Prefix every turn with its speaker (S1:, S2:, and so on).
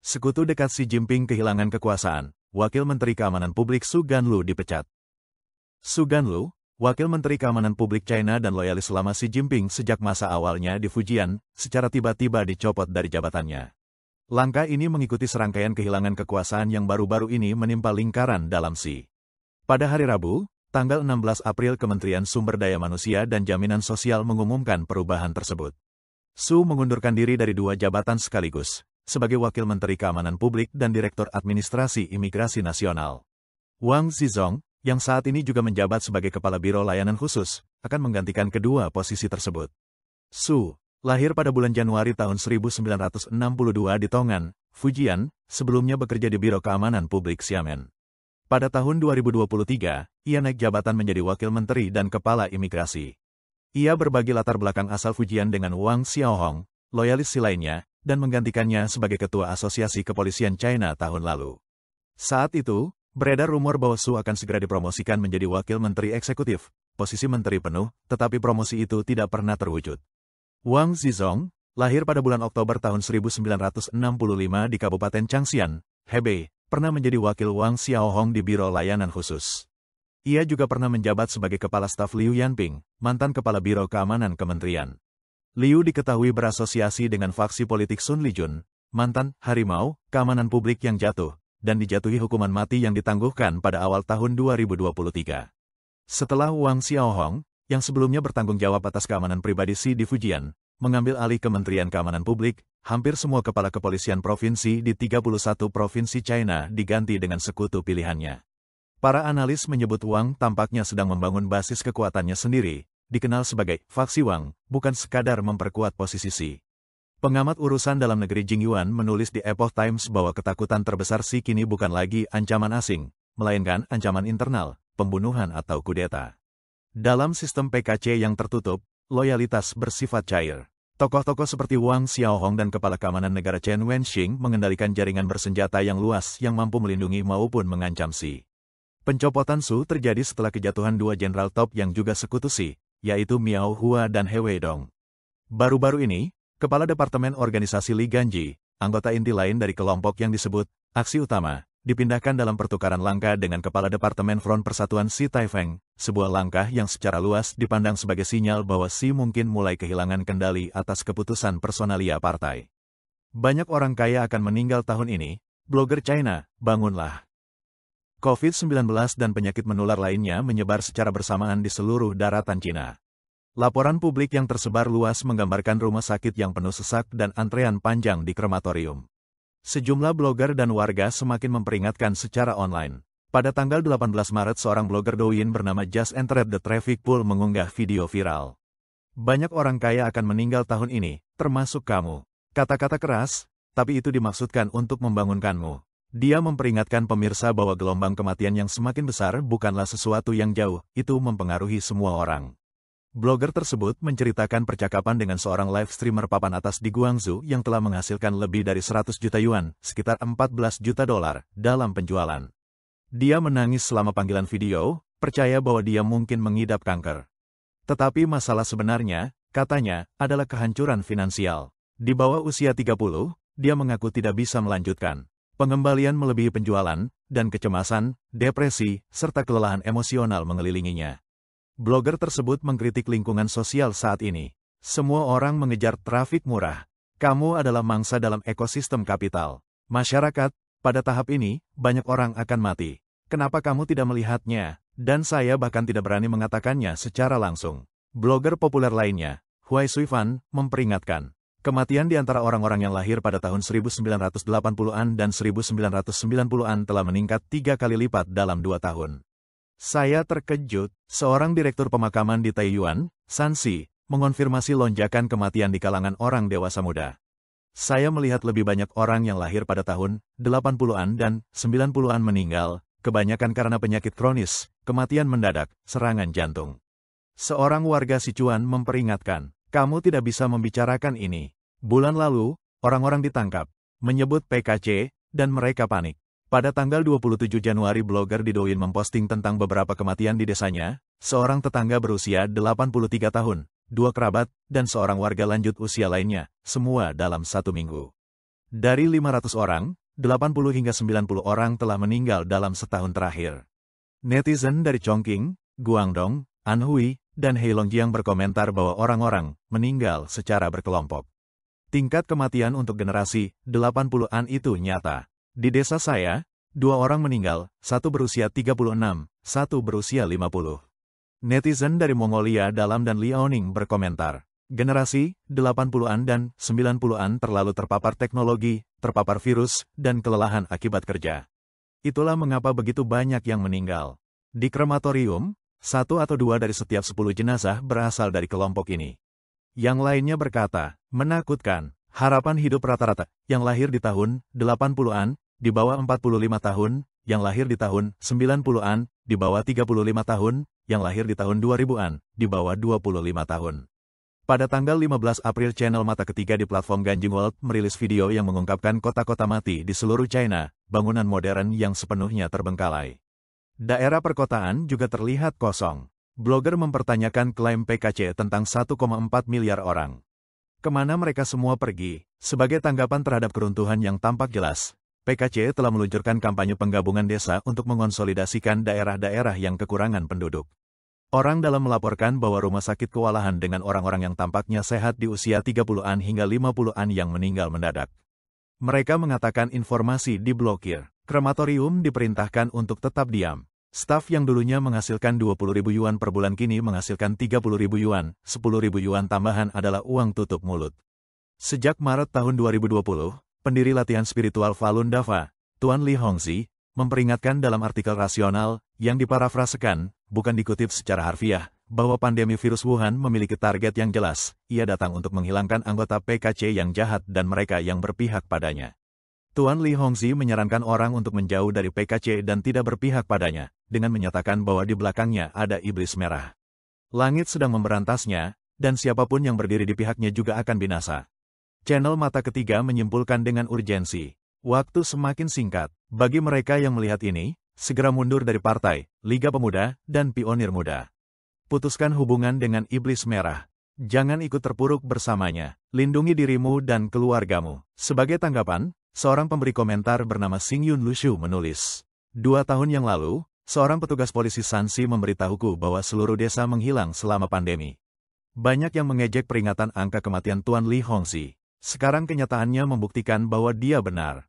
S1: Sekutu dekat Xi Jinping kehilangan kekuasaan, Wakil Menteri Keamanan Publik Su Ganlu dipecat. Su Ganlu, Wakil Menteri Keamanan Publik China dan loyalis selama Xi Jinping sejak masa awalnya di Fujian, secara tiba-tiba dicopot dari jabatannya. Langkah ini mengikuti serangkaian kehilangan kekuasaan yang baru-baru ini menimpa lingkaran dalam Xi. Pada hari Rabu, tanggal 16 April Kementerian Sumber Daya Manusia dan Jaminan Sosial mengumumkan perubahan tersebut. Su mengundurkan diri dari dua jabatan sekaligus, sebagai Wakil Menteri Keamanan Publik dan Direktur Administrasi Imigrasi Nasional. Wang Zizong, yang saat ini juga menjabat sebagai Kepala Biro Layanan Khusus, akan menggantikan kedua posisi tersebut. Su, lahir pada bulan Januari tahun 1962 di Tong'an, Fujian, sebelumnya bekerja di Biro Keamanan Publik Xiamen. Pada tahun 2023, ia naik jabatan menjadi Wakil Menteri dan Kepala Imigrasi. Ia berbagi latar belakang asal Fujian dengan Wang Xiaohong, loyalis Xi lainnya, dan menggantikannya sebagai Ketua Asosiasi Kepolisian China tahun lalu. Saat itu, beredar rumor bahwa Su akan segera dipromosikan menjadi Wakil Menteri Eksekutif, posisi menteri penuh, tetapi promosi itu tidak pernah terwujud. Wang Zizong, lahir pada bulan Oktober tahun 1965 di Kabupaten Changxian, Hebei, pernah menjadi wakil Wang Xiaohong di Biro Layanan Khusus. Ia juga pernah menjabat sebagai Kepala Staf Liu Yanping, mantan Kepala Biro Keamanan Kementerian. Liu diketahui berasosiasi dengan faksi politik Sun Lijun, mantan harimau keamanan publik yang jatuh, dan dijatuhi hukuman mati yang ditangguhkan pada awal tahun 2023. Setelah Wang Xiaohong, yang sebelumnya bertanggung jawab atas keamanan pribadi Xi di Fujian, mengambil alih Kementerian Keamanan Publik, hampir semua kepala kepolisian provinsi di 31 provinsi China diganti dengan sekutu pilihannya. Para analis menyebut Wang tampaknya sedang membangun basis kekuatannya sendiri, dikenal sebagai faksi Wang, bukan sekadar memperkuat posisi Xi. Pengamat urusan dalam negeri Jing Yuan menulis di Epoch Times bahwa ketakutan terbesar Xi kini bukan lagi ancaman asing, melainkan ancaman internal, pembunuhan atau kudeta. Dalam sistem PKC yang tertutup, loyalitas bersifat cair. Tokoh-tokoh seperti Wang Xiaohong dan Kepala Keamanan Negara Chen Wenxing mengendalikan jaringan bersenjata yang luas yang mampu melindungi maupun mengancam Xi. Pencopotan Su terjadi setelah kejatuhan dua jenderal top yang juga sekutu Xi, yaitu Miao Hua dan He Weidong. Baru-baru ini, Kepala Departemen Organisasi Li Ganji, anggota inti lain dari kelompok yang disebut Aksi Utama, dipindahkan dalam pertukaran langkah dengan Kepala Departemen Front Persatuan Xi Taifeng, sebuah langkah yang secara luas dipandang sebagai sinyal bahwa Xi mungkin mulai kehilangan kendali atas keputusan personalia partai. Banyak orang kaya akan meninggal tahun ini, blogger China, bangunlah. COVID-19 dan penyakit menular lainnya menyebar secara bersamaan di seluruh daratan Cina. Laporan publik yang tersebar luas menggambarkan rumah sakit yang penuh sesak dan antrean panjang di krematorium. Sejumlah blogger dan warga semakin memperingatkan secara online. Pada tanggal 18 Maret seorang blogger Douyin bernama Just Entered the Traffic Pool mengunggah video viral. Banyak orang kaya akan meninggal tahun ini, termasuk kamu. Kata-kata keras, tapi itu dimaksudkan untuk membangunkanmu. Dia memperingatkan pemirsa bahwa gelombang kematian yang semakin besar bukanlah sesuatu yang jauh, itu mempengaruhi semua orang. Blogger tersebut menceritakan percakapan dengan seorang live streamer papan atas di Guangzhou yang telah menghasilkan lebih dari 100 juta yuan, sekitar 14 juta dolar, dalam penjualan. Dia menangis selama panggilan video, percaya bahwa dia mungkin mengidap kanker. Tetapi masalah sebenarnya, katanya, adalah kehancuran finansial. Di bawah usia 30, dia mengaku tidak bisa melanjutkan. Pengembalian melebihi penjualan, dan kecemasan, depresi, serta kelelahan emosional mengelilinginya. Blogger tersebut mengkritik lingkungan sosial saat ini. Semua orang mengejar trafik murah. Kamu adalah mangsa dalam ekosistem kapital. Masyarakat, pada tahap ini, banyak orang akan mati. Kenapa kamu tidak melihatnya? Dan saya bahkan tidak berani mengatakannya secara langsung. Blogger populer lainnya, Huai Suifan, memperingatkan. Kematian di antara orang-orang yang lahir pada tahun 1980-an dan 1990-an telah meningkat 3 kali lipat dalam 2 tahun. Saya terkejut, seorang direktur pemakaman di Taiyuan, Sanxi, mengonfirmasi lonjakan kematian di kalangan orang dewasa muda. Saya melihat lebih banyak orang yang lahir pada tahun 80-an dan 90-an meninggal, kebanyakan karena penyakit kronis, kematian mendadak, serangan jantung. Seorang warga Sichuan memperingatkan, kamu tidak bisa membicarakan ini. Bulan lalu, orang-orang ditangkap, menyebut PKC, dan mereka panik. Pada tanggal 27 Januari blogger di Douyin memposting tentang beberapa kematian di desanya, seorang tetangga berusia 83 tahun, 2 kerabat, dan seorang warga lanjut usia lainnya, semua dalam 1 minggu. Dari 500 orang, 80 hingga 90 orang telah meninggal dalam setahun terakhir. Netizen dari Chongqing, Guangdong, Anhui, dan Heilongjiang berkomentar bahwa orang-orang meninggal secara berkelompok. Tingkat kematian untuk generasi 80-an itu nyata. Di desa saya, 2 orang meninggal, satu berusia 36, satu berusia 50. Netizen dari Mongolia Dalam dan Liaoning berkomentar, generasi 80-an dan 90-an terlalu terpapar teknologi, terpapar virus, dan kelelahan akibat kerja. Itulah mengapa begitu banyak yang meninggal. Di krematorium, 1 atau 2 dari setiap 10 jenazah berasal dari kelompok ini. Yang lainnya berkata, menakutkan, harapan hidup rata-rata yang lahir di tahun 80-an, di bawah 45 tahun, yang lahir di tahun 90-an, di bawah 35 tahun, yang lahir di tahun 2000-an, di bawah 25 tahun. Pada tanggal 15 April channel Mata Ketiga di platform Ganjing World merilis video yang mengungkapkan kota-kota mati di seluruh China, bangunan modern yang sepenuhnya terbengkalai. Daerah perkotaan juga terlihat kosong. Blogger mempertanyakan klaim PKC tentang 1,4 miliar orang. Kemana mereka semua pergi? Sebagai tanggapan terhadap keruntuhan yang tampak jelas, PKC telah meluncurkan kampanye penggabungan desa untuk mengonsolidasikan daerah-daerah yang kekurangan penduduk. Orang dalam melaporkan bahwa rumah sakit kewalahan dengan orang-orang yang tampaknya sehat di usia 30-an hingga 50-an yang meninggal mendadak. Mereka mengatakan informasi diblokir. Krematorium diperintahkan untuk tetap diam. Staf yang dulunya menghasilkan 20.000 yuan per bulan kini menghasilkan 30.000 yuan, 10.000 yuan tambahan adalah uang tutup mulut. Sejak Maret tahun 2020, pendiri latihan spiritual Falun Dafa, Tuan Li Hongzhi, memperingatkan dalam artikel rasional, yang diparafrasekan, bukan dikutip secara harfiah, bahwa pandemi virus Wuhan memiliki target yang jelas, ia datang untuk menghilangkan anggota PKC yang jahat dan mereka yang berpihak padanya. Tuan Li Hongzhi menyarankan orang untuk menjauh dari PKC dan tidak berpihak padanya, dengan menyatakan bahwa di belakangnya ada iblis merah. Langit sedang memberantasnya, dan siapapun yang berdiri di pihaknya juga akan binasa. Channel Mata Ketiga menyimpulkan dengan urgensi, waktu semakin singkat, bagi mereka yang melihat ini, segera mundur dari partai, Liga Pemuda, dan Pionir Muda. Putuskan hubungan dengan iblis merah. Jangan ikut terpuruk bersamanya, lindungi dirimu dan keluargamu. Sebagai tanggapan, seorang pemberi komentar bernama Xingyun Lushu menulis, 2 tahun yang lalu, seorang petugas polisi Shanxi memberitahuku bahwa seluruh desa menghilang selama pandemi. Banyak yang mengejek peringatan angka kematian Tuan Li Hongzhi. Sekarang kenyataannya membuktikan bahwa dia benar.